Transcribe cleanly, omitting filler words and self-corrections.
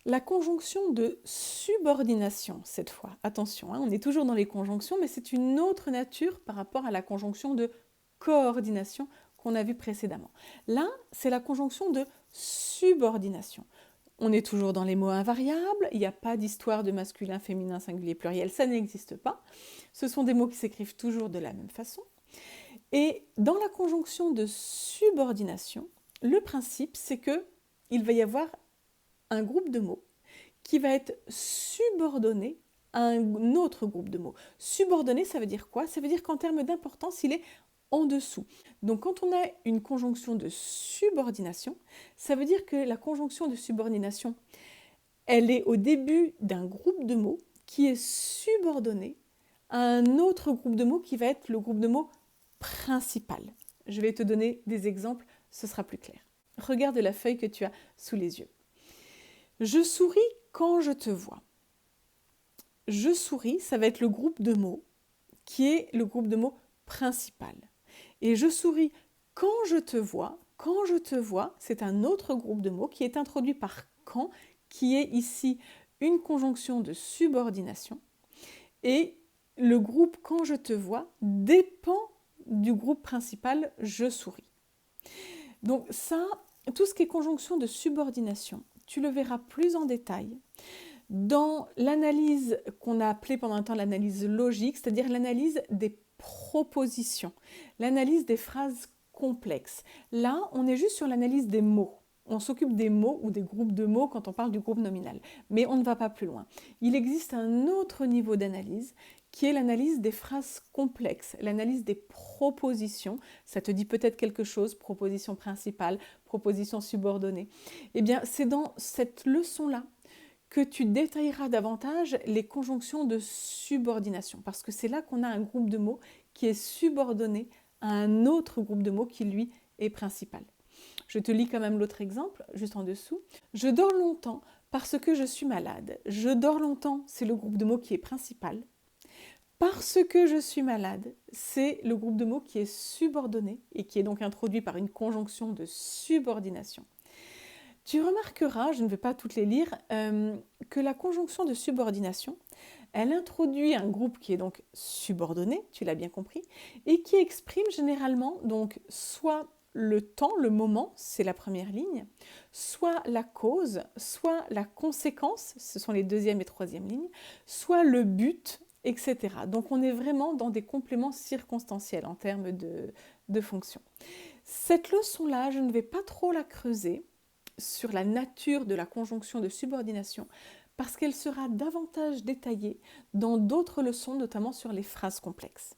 La conjonction de subordination, cette fois, attention, on est toujours dans les conjonctions, mais c'est une autre nature par rapport à la conjonction de coordination qu'on a vue précédemment. Là, c'est la conjonction de subordination. On est toujours dans les mots invariables, il n'y a pas d'histoire de masculin, féminin, singulier, pluriel, ça n'existe pas. Ce sont des mots qui s'écrivent toujours de la même façon. Et dans la conjonction de subordination, le principe, c'est qu'il va y avoir un groupe de mots qui va être subordonné à un autre groupe de mots. Subordonné, ça veut dire quoi? Ça veut dire qu'en termes d'importance, il est en dessous. Donc quand on a une conjonction de subordination, ça veut dire que la conjonction de subordination, elle est au début d'un groupe de mots qui est subordonné à un autre groupe de mots qui va être le groupe de mots principal. Je vais te donner des exemples, ce sera plus clair. Regarde la feuille que tu as sous les yeux. Je souris quand je te vois. Je souris, ça va être le groupe de mots qui est le groupe de mots principal. Et je souris quand je te vois. Quand je te vois, c'est un autre groupe de mots qui est introduit par quand, qui est ici une conjonction de subordination. Et le groupe quand je te vois dépend du groupe principal je souris. Donc ça, tout ce qui est conjonction de subordination, tu le verras plus en détail dans l'analyse qu'on a appelée pendant un temps l'analyse logique, c'est-à-dire l'analyse des propositions, l'analyse des phrases complexes. Là, on est juste sur l'analyse des mots. On s'occupe des mots ou des groupes de mots quand on parle du groupe nominal. Mais on ne va pas plus loin. Il existe un autre niveau d'analyse qui est l'analyse des phrases complexes, l'analyse des propositions. Ça te dit peut-être quelque chose, proposition principale, proposition subordonnée. Eh bien, c'est dans cette leçon-là que tu détailleras davantage les conjonctions de subordination, parce que c'est là qu'on a un groupe de mots qui est subordonné à un autre groupe de mots qui, lui, est principal. Je te lis quand même l'autre exemple, juste en dessous. Je dors longtemps parce que je suis malade. Je dors longtemps, c'est le groupe de mots qui est principal. Parce que je suis malade, c'est le groupe de mots qui est subordonné et qui est donc introduit par une conjonction de subordination. Tu remarqueras, je ne vais pas toutes les lire, que la conjonction de subordination, elle introduit un groupe qui est donc subordonné, tu l'as bien compris, et qui exprime généralement donc soit le temps, le moment, c'est la première ligne, soit la cause, soit la conséquence, ce sont les deuxième et troisième lignes, soit le but, etc. Donc on est vraiment dans des compléments circonstanciels en termes de fonction. Cette leçon-là, je ne vais pas trop la creuser sur la nature de la conjonction de subordination parce qu'elle sera davantage détaillée dans d'autres leçons, notamment sur les phrases complexes.